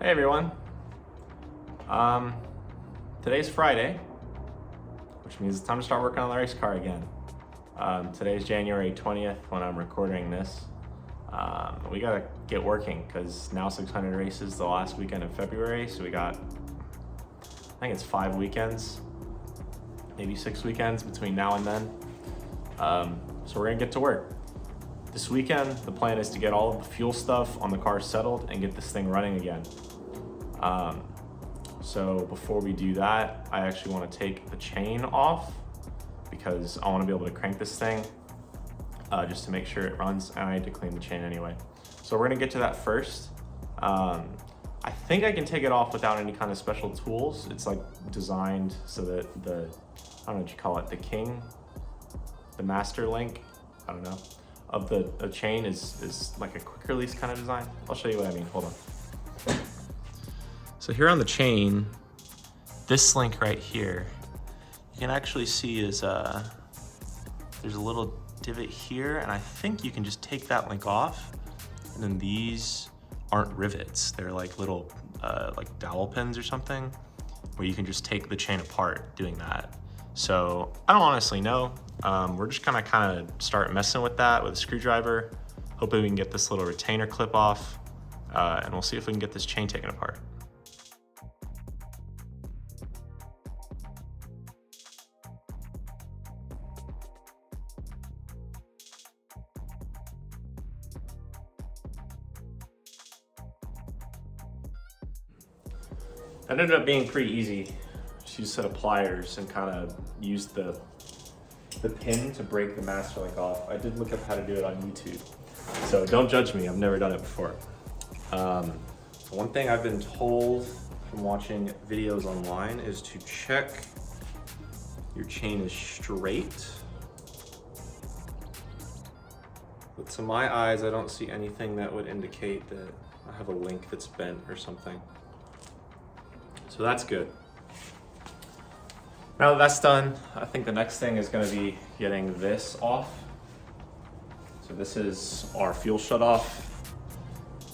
Hey everyone. Today's Friday, which means it's time to start working on the race car again. Today's January 20th when I'm recording this. We gotta get working because now 600 races the last weekend of February, so we got, I think it's 5 weekends, maybe 6 weekends between now and then. So we're gonna get to work. This weekend, the plan is to get all of the fuel stuff on the car settled and get this thing running again. So before we do that, I actually want to take the chain off because I want to be able to crank this thing just to make sure it runs, and I need to clean the chain anyway. So we're gonna get to that first. I think I can take it off without any kind of special tools. It's like designed so that I don't know what you call it, the master link, I don't know, of the chain is like a quick release kind of design. I'll show you what I mean, hold on. So here on the chain, this link right here, you can actually see is there's a little divot here, and I think you can just take that link off, and then these aren't rivets. They're like little like dowel pins or something, where you can just take the chain apart doing that. So I don't honestly know. We're just gonna kind of start messing with that with a screwdriver. Hopefully we can get this little retainer clip off, and we'll see if we can get this chain taken apart. That ended up being pretty easy. Just use a set of pliers and kind of use the pin to break the master link off. I did look up how to do it on YouTube, so don't judge me, I've never done it before. One thing I've been told from watching videos online is to check your chain is straight. But to my eyes, I don't see anything that would indicate that I have a link that's bent or something. So that's good. Now that that's done, I think the next thing is going to be getting this off. So this is our fuel shutoff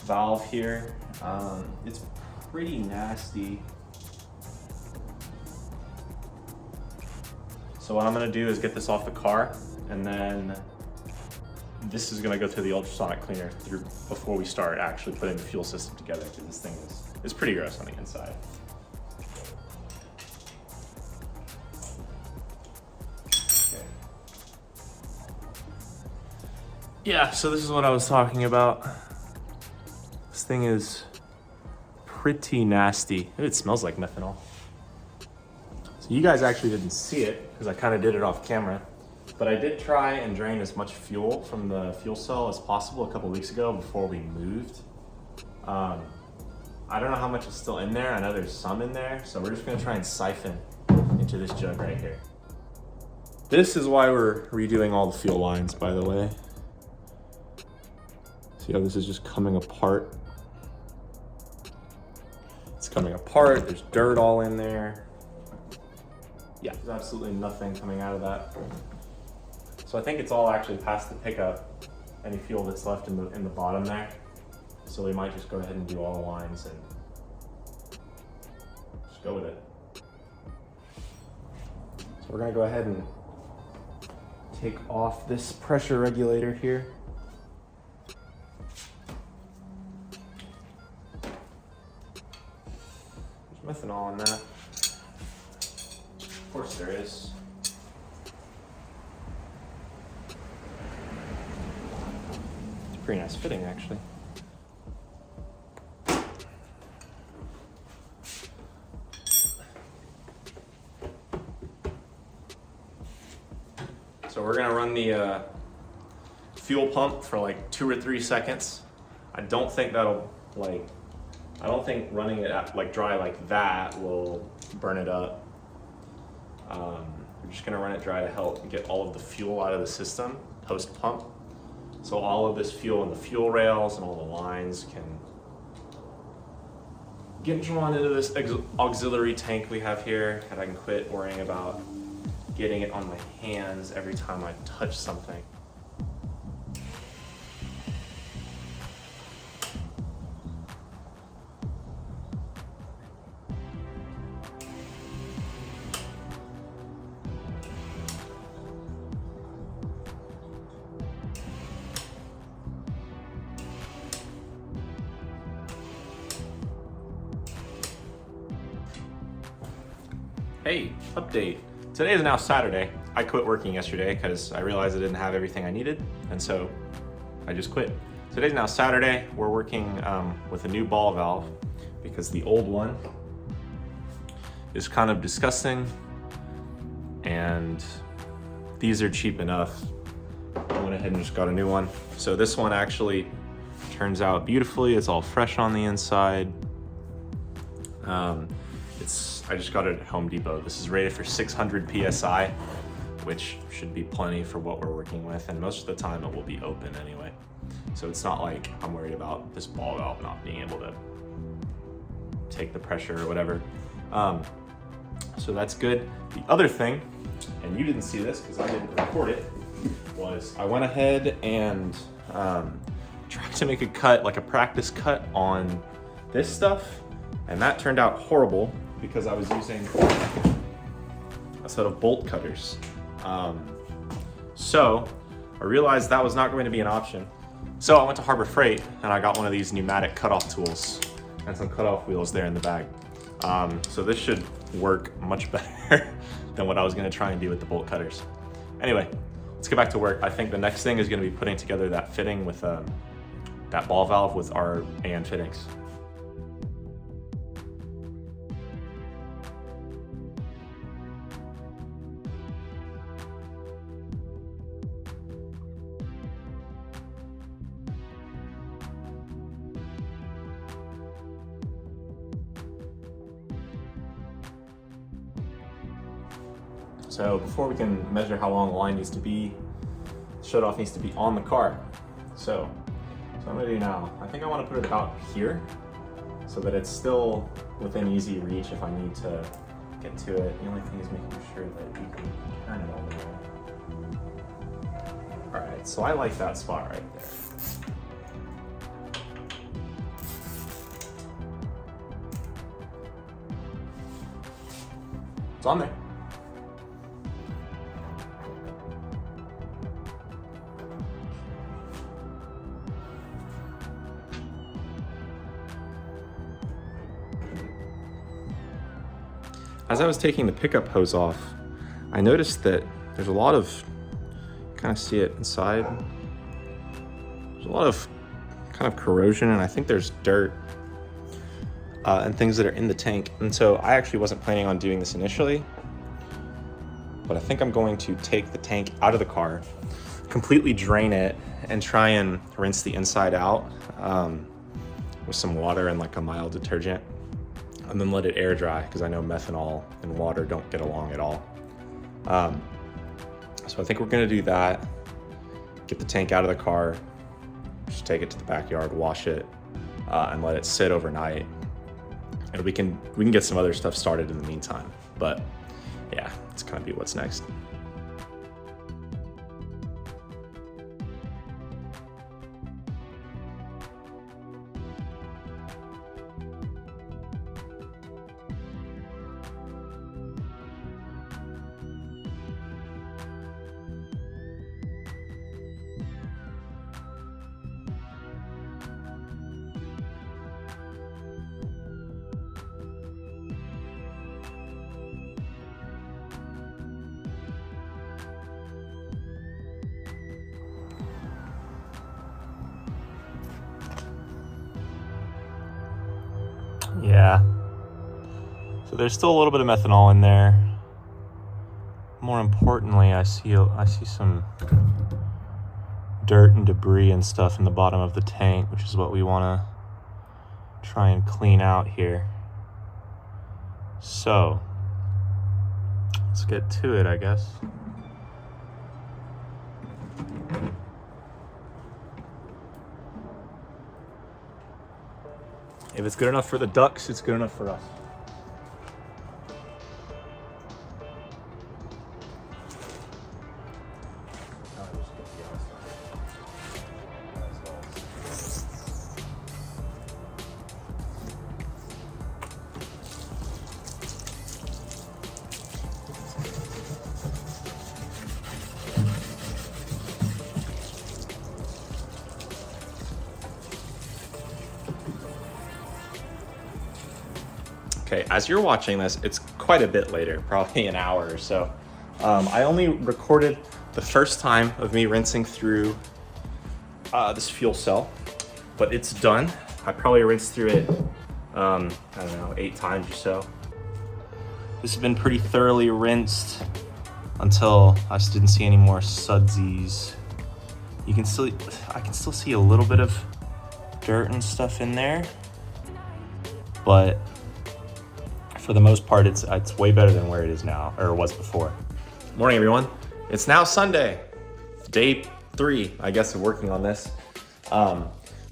valve here. It's pretty nasty. So what I'm going to do is get this off the car, and then this is going to go through the ultrasonic cleaner before we start actually putting the fuel system together, because this thing is pretty gross on the inside. Yeah, so this is what I was talking about. This thing is pretty nasty. It smells like methanol. So you guys actually didn't see it because I kind of did it off camera, but I did try and drain as much fuel from the fuel cell as possible a couple weeks ago before we moved. I don't know how much is still in there. I know there's some in there, so we're just gonna try and siphon into this jug right here. This is why we're redoing all the fuel lines, by the way. See how this is just coming apart? It's coming apart, there's dirt all in there. Yeah, there's absolutely nothing coming out of that. So I think it's all actually past the pickup, any fuel that's left in the bottom there. So we might just go ahead and do all the lines and just go with it. So we're gonna go ahead and take off this pressure regulator here. Methanol in that. Of course there is. It's a pretty nice fitting, actually. So we're gonna run the fuel pump for like 2 or 3 seconds. I don't think that'll I don't think running it at dry like that will burn it up. We're just gonna run it dry to help get all of the fuel out of the system post pump. So all of this fuel in the fuel rails and all the lines can get drawn into this auxiliary tank we have here, and I can quit worrying about getting it on my hands every time I touch something. Hey, update. Today is now Saturday. I quit working yesterday because I realized I didn't have everything I needed, and so I just quit. Today's now Saturday. We're working with a new ball valve because the old one is kind of disgusting, and these are cheap enough. I went ahead and just got a new one. So this one actually turns out beautifully. It's all fresh on the inside. I just got it at Home Depot. This is rated for 600 PSI, which should be plenty for what we're working with. And most of the time it will be open anyway. So it's not like I'm worried about this ball valve not being able to take the pressure or whatever. So that's good. The other thing, and you didn't see this because I didn't record it, was I went ahead and tried to make a cut, like a practice cut on this stuff. And that turned out horrible because I was using a set of bolt cutters. So I realized that was not going to be an option. So I went to Harbor Freight and I got one of these pneumatic cutoff tools and some cutoff wheels there in the bag. So this should work much better than what I was gonna try and do with the bolt cutters. Anyway, let's get back to work. I think the next thing is gonna be putting together that fitting with that ball valve with our AN fittings. So before we can measure how long the line needs to be, the shutoff needs to be on the car. So I'm gonna do now, I think I wanna put it about here so that it's still within easy reach if I need to get to it. The only thing is making sure that you can turn it all the way. All right, so I like that spot right there. It's on there. As I was taking the pickup hose off, I noticed that there's a lot of, kind of see it inside, there's a lot of kind of corrosion, and I think there's dirt and things that are in the tank. And so I actually wasn't planning on doing this initially, but I think I'm going to take the tank out of the car, completely drain it, and try and rinse the inside out with some water and like a mild detergent, and then let it air dry because I know methanol and water don't get along at all. So I think we're gonna do that, get the tank out of the car, just take it to the backyard, wash it, and let it sit overnight. And we can get some other stuff started in the meantime. But yeah, it's gonna be what's next. Yeah. So there's still a little bit of methanol in there. More importantly, I see some dirt and debris and stuff in the bottom of the tank, which is what we want to try and clean out here. So let's get to it, I guess. If it's good enough for the ducks, it's good enough for us. Okay, as you're watching this, it's quite a bit later, probably an hour or so. I only recorded the first time of me rinsing through this fuel cell, but it's done. I probably rinsed through it, I don't know, 8 times or so. This has been pretty thoroughly rinsed until I just didn't see any more sudsies. I can still see a little bit of dirt and stuff in there, but for the most part, it's way better than where it is now, or was before. Morning, everyone. It's now Sunday, day 3, I guess, of working on this.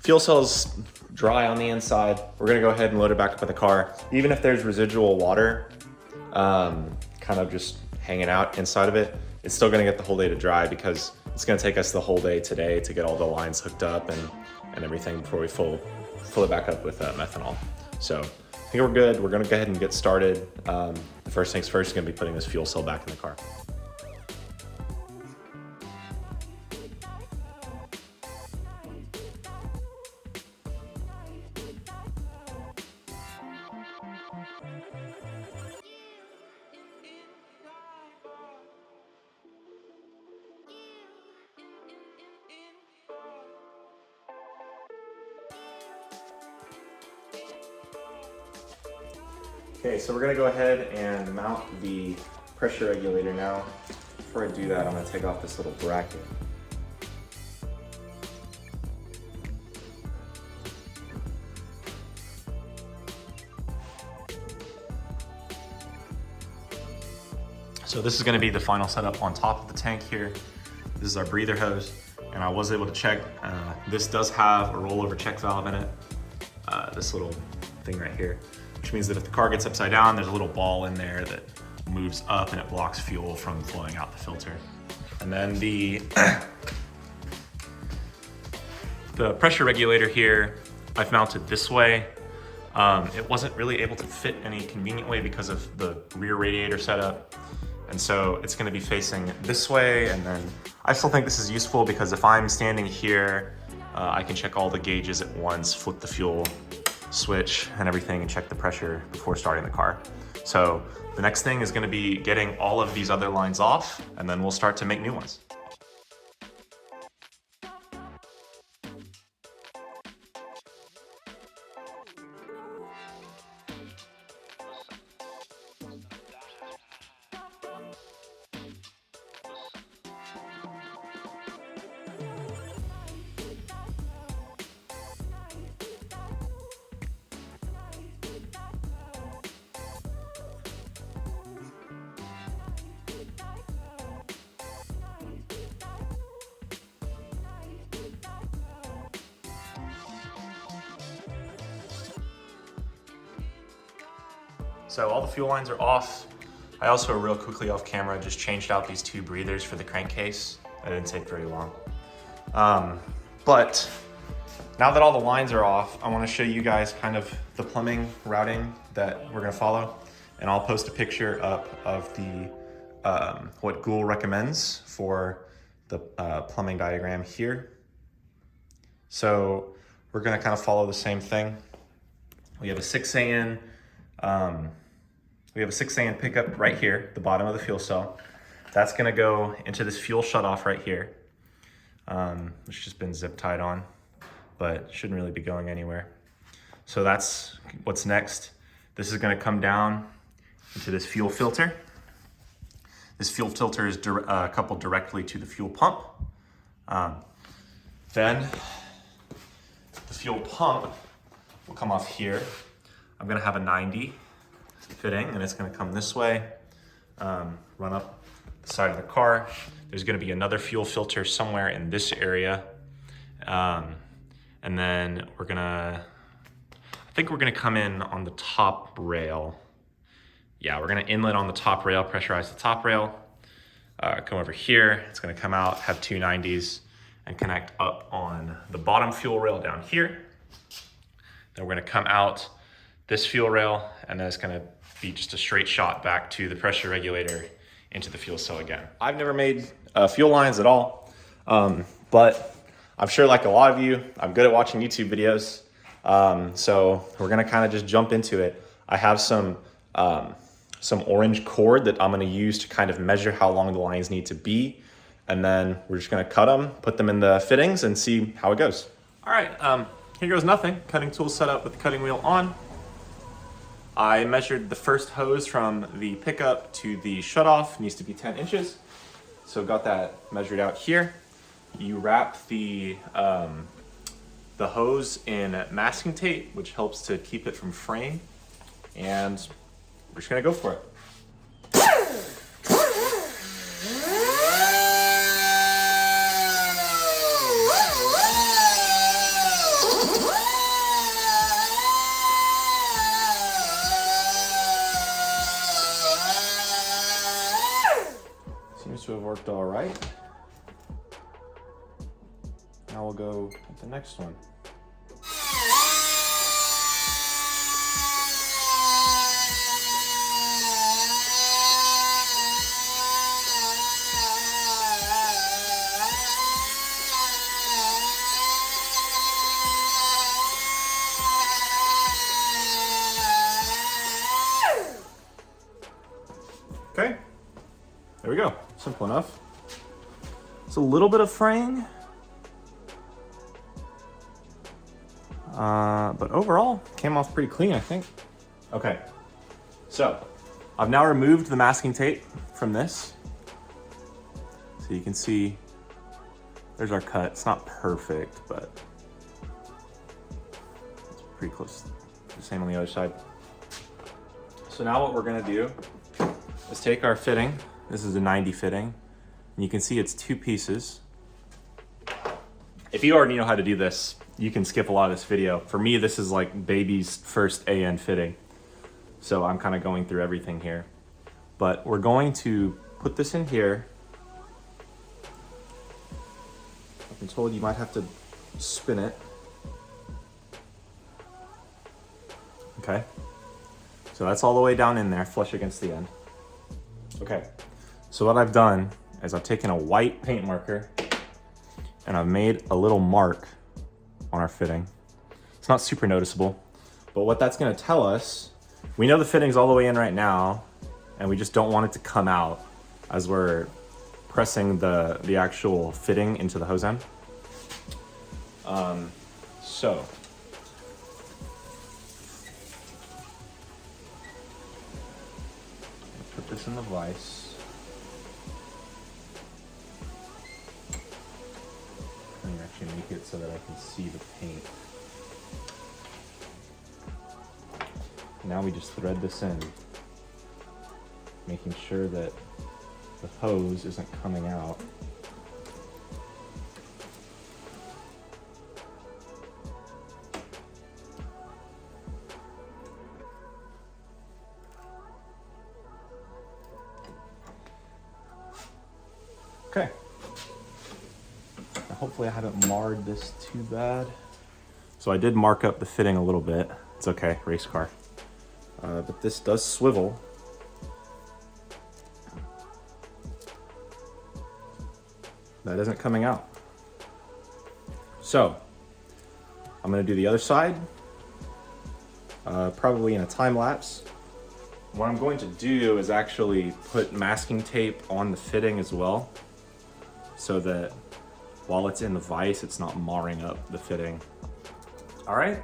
Fuel cell's dry on the inside. We're gonna go ahead and load it back up in the car. Even if there's residual water, kind of just hanging out inside of it, it's still gonna get the whole day to dry because it's gonna take us the whole day today to get all the lines hooked up and everything before we fill it back up with methanol. So I think we're good. We're gonna go ahead and get started. The first things first is gonna be putting this fuel cell back in the car. Okay, so we're gonna go ahead and mount the pressure regulator now. Before I do that, I'm gonna take off this little bracket. So this is gonna be the final setup on top of the tank here. This is our breather hose, and I was able to check, this does have a rollover check valve in it, this little thing right here, which means that if the car gets upside down, there's a little ball in there that moves up and it blocks fuel from flowing out the filter. And then the pressure regulator here, I've mounted this way. It wasn't really able to fit any convenient way because of the rear radiator setup. And so it's gonna be facing this way. And then I still think this is useful because if I'm standing here, I can check all the gauges at once, flip the fuel switch and everything, and check the pressure before starting the car. So the next thing is gonna be getting all of these other lines off, and then we'll start to make new ones. So all the fuel lines are off. I also, real quickly off camera, just changed out these 2 breathers for the crankcase. That didn't take very long. But now that all the lines are off, I wanna show you guys kind of the plumbing routing that we're gonna follow. And I'll post a picture up of the what Gould recommends for the plumbing diagram here. So we're gonna kind of follow the same thing. We have a 6 AN pickup right here, the bottom of the fuel cell. That's gonna go into this fuel shutoff right here, which has just been zip tied on, but shouldn't really be going anywhere. So that's what's next. This is gonna come down into this fuel filter. This fuel filter is coupled directly to the fuel pump. Then the fuel pump will come off here. I'm gonna have a 90 fitting, and it's gonna come this way, run up the side of the car. There's gonna be another fuel filter somewhere in this area. And then I think we're gonna come in on the top rail. Yeah, we're gonna inlet on the top rail, pressurize the top rail, come over here. It's gonna come out, have 2 90s, and connect up on the bottom fuel rail down here. Then we're gonna come out this fuel rail, and then it's gonna be just a straight shot back to the pressure regulator into the fuel cell again. I've never made fuel lines at all, but I'm sure like a lot of you, I'm good at watching YouTube videos. So we're gonna kind of just jump into it. I have some some orange cord that I'm gonna use to kind of measure how long the lines need to be. And then we're just gonna cut them, put them in the fittings and see how it goes. All right, here goes nothing. Cutting tool set up with the cutting wheel on. I measured the first hose from the pickup to the shutoff, needs to be 10 inches. So got that measured out here. You wrap the hose in masking tape, which helps to keep it from fraying. And we're just gonna go for it. Seems to have worked all right. Now we'll go with the next one. Okay, there we go. Simple enough. It's a little bit of fraying, but overall came off pretty clean, I think. Okay, so I've now removed the masking tape from this. So you can see there's our cut. It's not perfect, but it's pretty close. The same on the other side. So now what we're gonna do is take our fitting. This is a 90 fitting. And you can see it's 2 pieces. If you already know how to do this, you can skip a lot of this video. For me, this is like baby's first AN fitting. So I'm kind of going through everything here. But we're going to put this in here. I've been told you might have to spin it. Okay. So that's all the way down in there, flush against the end. Okay, so what I've done is I've taken a white paint marker and I've made a little mark on our fitting. It's not super noticeable, but what that's gonna tell us, we know the fitting's all the way in right now and we just don't want it to come out as we're pressing the actual fitting into the hose end. So put this in the vise. And actually make it so that I can see the paint. Now we just thread this in, making sure that the hose isn't coming out. Okay. Now hopefully I haven't marred this too bad. So I did mark up the fitting a little bit. It's okay, race car. But this does swivel. That isn't coming out. So I'm gonna do the other side, probably in a time lapse. What I'm going to do is actually put masking tape on the fitting as well, so that while it's in the vise, it's not marring up the fitting. All right,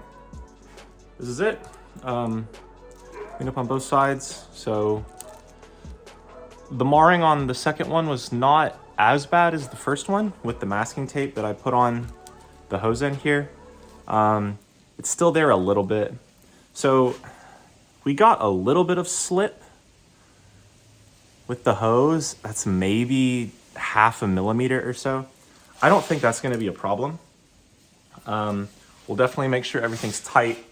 this is it. Clean up on both sides. So the marring on the second one was not as bad as the first one with the masking tape that I put on the hose end here. It's still there a little bit. So we got a little bit of slip with the hose. That's maybe 0.5 millimeter or so. I don't think that's gonna be a problem. We'll definitely make sure everything's tight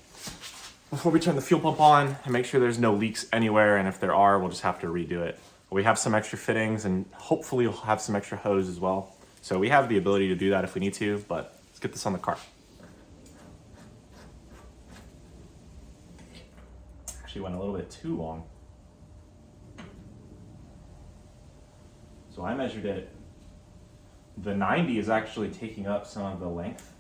before we turn the fuel pump on and make sure there's no leaks anywhere. And if there are, we'll just have to redo it. We have some extra fittings and hopefully we'll have some extra hose as well. So we have the ability to do that if we need to, but let's get this on the car. Actually went a little bit too long. So I measured it. The 90 is actually taking up some of the length.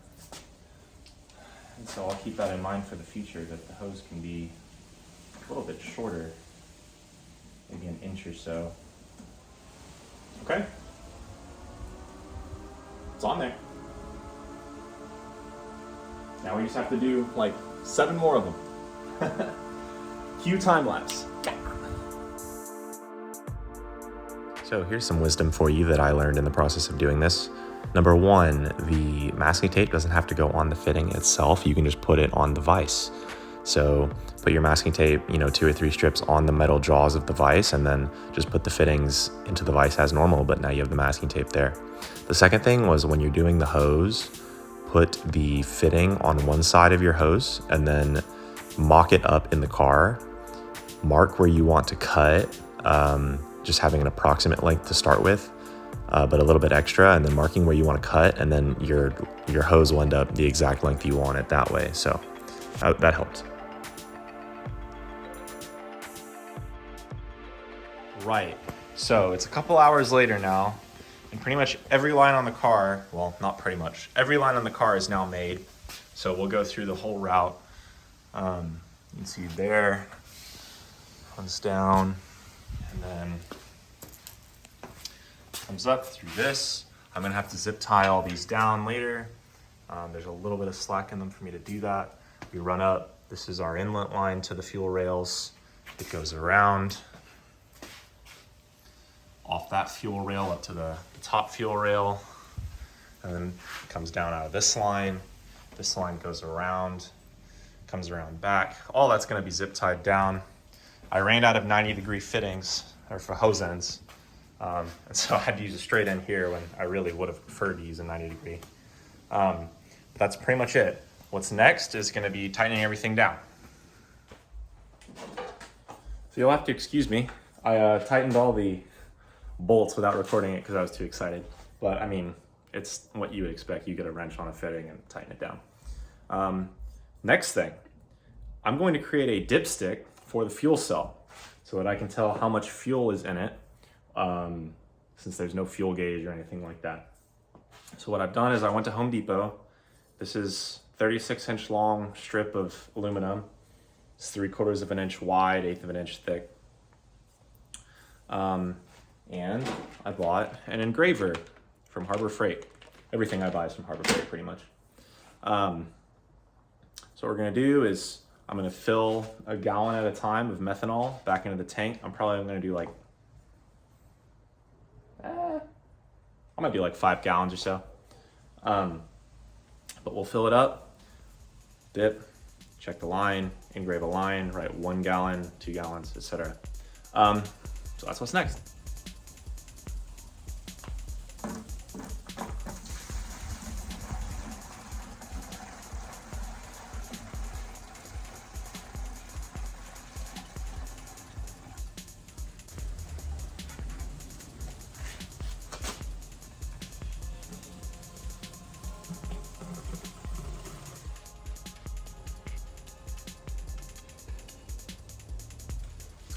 And so I'll keep that in mind for the future, that the hose can be a little bit shorter. maybe an inch or so. Okay. It's on there. Now we just have to do like 7 more of them. Cue time lapse. So here's some wisdom for you that I learned in the process of doing this. Number 1, the masking tape doesn't have to go on the fitting itself. You can just put it on the vise. So put your masking tape, 2 or 3 strips on the metal jaws of the vise, and then just put the fittings into the vise as normal, but now you have the masking tape there. The second thing was when you're doing the hose, put the fitting on one side of your hose and then mock it up in the car. Mark where you want to cut, just having an approximate length to start with, but a little bit extra, and then marking where you want to cut, and then your hose will end up the exact length you want it that way. So that helped. Right, so it's a couple hours later now, and pretty much every line on the car, well, not pretty much, every line on the car is now made. So we'll go through the whole route. You can see there, comes down, and then comes up through this. I'm gonna have to zip tie all these down later. There's a little bit of slack in them for me to do that. We run up, this is our inlet line to the fuel rails. It goes around, off that fuel rail up to the top fuel rail, and then it comes down out of this line. This line goes around, comes around back. All that's gonna be zip tied down. I ran out of 90-degree fittings, or for hose ends, and so I had to use a straight end here when I really would have preferred to use a 90-degree. But that's pretty much it. What's next is gonna be tightening everything down. So you'll have to excuse me. I tightened all the bolts without recording it because I was too excited. But I mean, it's what you would expect. You get a wrench on a fitting and tighten it down. Next thing, I'm going to create a dipstick for the fuel cell so that I can tell how much fuel is in it, since there's no fuel gauge or anything like that. So what I've done is I went to Home Depot. This is 36-inch long strip of aluminum. It's 3/4 of an inch wide, 1/8 of an inch thick. And I bought an engraver from Harbor Freight. Everything I buy is from Harbor Freight, pretty much. So what we're gonna do is I'm gonna fill a gallon at a time of methanol back into the tank. I'm probably gonna do like, I might do like 5 gallons or so. But we'll fill it up, dip, check the line, engrave a line, write 1 gallon, 2 gallons, etc. So that's what's next.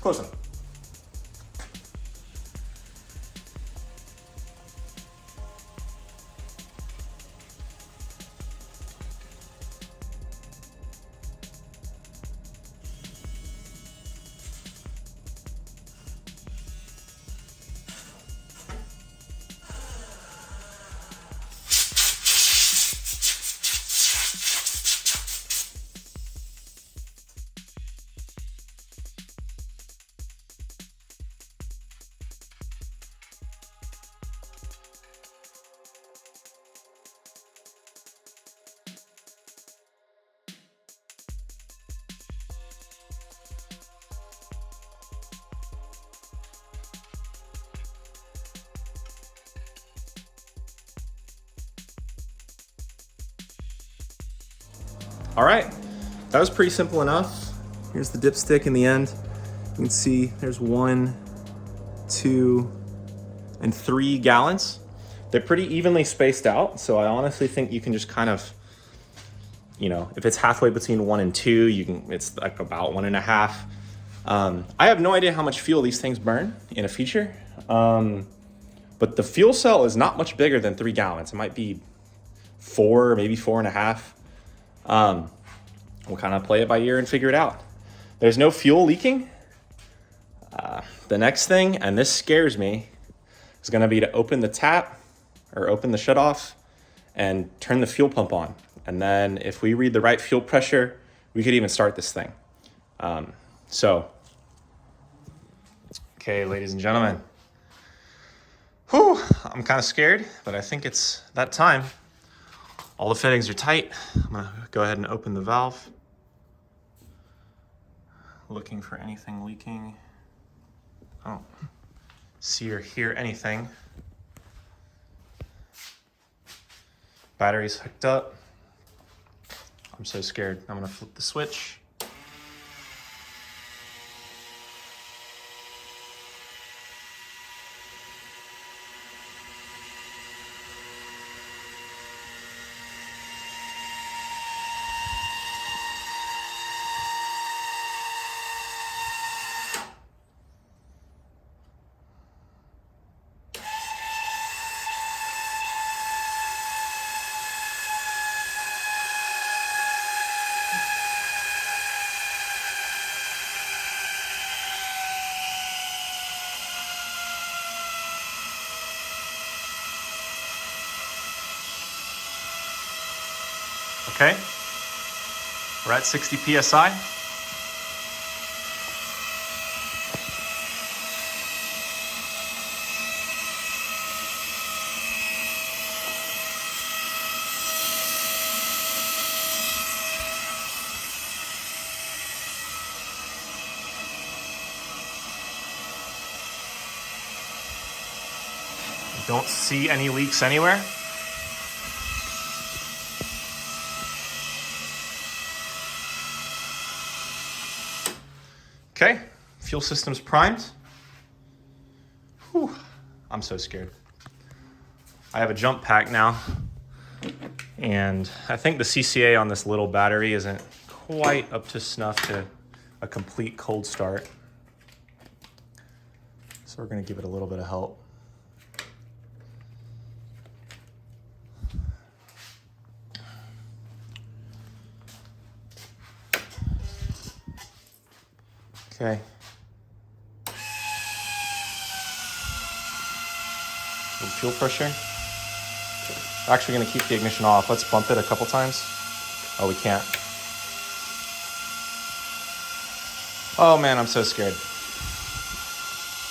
Close enough. All right, that was pretty simple enough. Here's the dipstick in the end. You can see there's 1, 2, and 3 gallons. They're pretty evenly spaced out, so I honestly think you can just kind of, if it's halfway between 1 and 2, it's like about 1.5. I have no idea how much fuel these things burn in a feature, but the fuel cell is not much bigger than 3 gallons. It might be 4, maybe 4.5. We'll kind of play it by ear and figure it out. There's no fuel leaking. The next thing, and this scares me, is gonna be to open the tap or open the shutoff and turn the fuel pump on. And then if we read the right fuel pressure, we could even start this thing. Okay, ladies and gentlemen. Whew, I'm kind of scared, but I think it's that time. All the fittings are tight. I'm gonna go ahead and open the valve. Looking for anything leaking. I don't see or hear anything. Battery's hooked up. I'm so scared. I'm gonna flip the switch. Okay, we're at 60 PSI. Don't see any leaks anywhere. Okay, fuel system's primed. Whew, I'm so scared. I have a jump pack now, and I think the CCA on this little battery isn't quite up to snuff to a complete cold start. So we're gonna give it a little bit of help. Okay. Little fuel pressure. We're actually going to keep the ignition off. Let's bump it a couple times. Oh, we can't. Oh man, I'm so scared.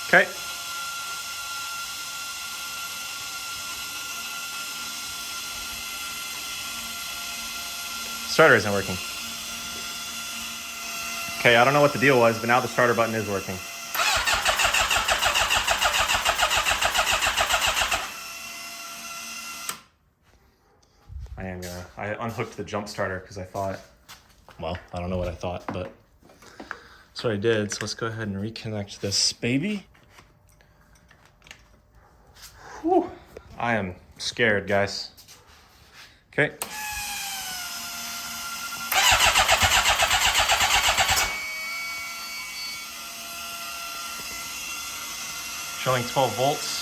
Okay. Starter isn't working. Okay, I don't know what the deal was, but now the starter button is working. I unhooked the jump starter because I thought, well, I don't know what I thought, but that's what I did. So let's go ahead and reconnect this baby. Whew, I am scared, guys. Okay. Showing 12 volts.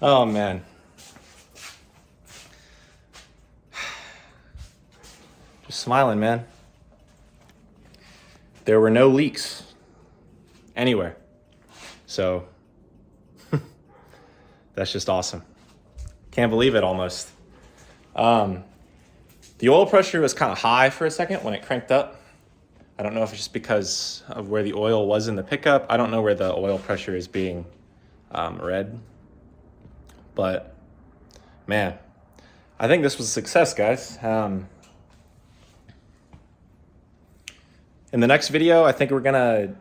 Oh man. smiling, man. There were no leaks anywhere. So that's just awesome. Can't believe it almost. The oil pressure was kind of high for a second when it cranked up. I don't know if it's just because of where the oil was in the pickup. I don't know where the oil pressure is being read. But man, I think this was a success, guys. In the next video, I think we're gonna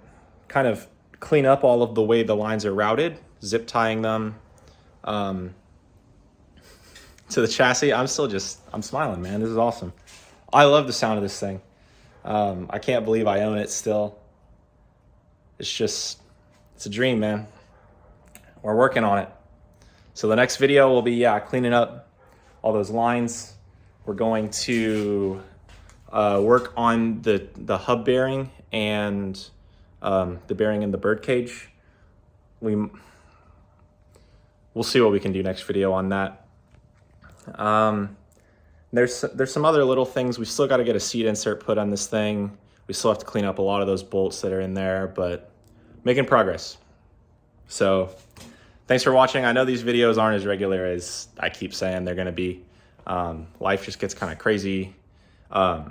kind of clean up all of the way the lines are routed, zip tying them to the chassis. I'm smiling, man. This is awesome. I love the sound of this thing. I can't believe I own it still. It's a dream, man. We're working on it. So the next video will be, cleaning up all those lines. We're going to work on the hub bearing and the bearing in the bird cage. We'll see what we can do next video on that. There's some other little things. We still got to get a seat insert put on this thing. We still have to clean up a lot of those bolts that are in there, but making progress. So thanks for watching. I know these videos aren't as regular as I keep saying they're going to be. Life just gets kind of crazy. I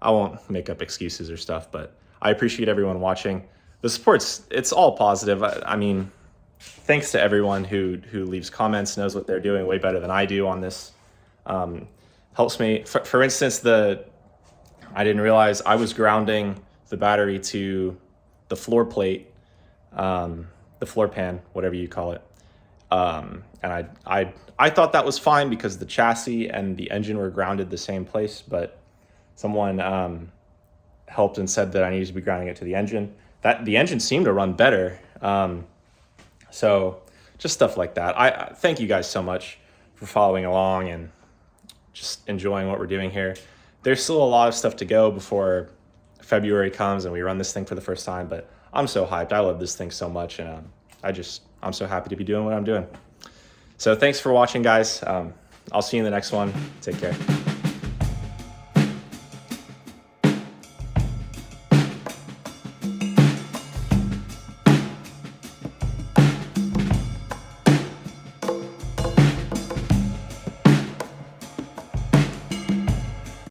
won't make up excuses or stuff, but I appreciate everyone watching. The support's, it's all positive. I mean, thanks to everyone who leaves comments, knows what they're doing way better than I do on this. Helps me. For instance, I didn't realize I was grounding the battery to the floor plate, the floor pan, whatever you call it. And I thought that was fine because the chassis and the engine were grounded the same place, but someone helped and said that I needed to be grounding it to the engine. The engine seemed to run better. So just stuff like that. I thank you guys so much for following along and just enjoying what we're doing here. There's still a lot of stuff to go before February comes and we run this thing for the first time, but I'm so hyped. I love this thing so much, and I'm so happy to be doing what I'm doing. So thanks for watching, guys. I'll see you in the next one. Take care.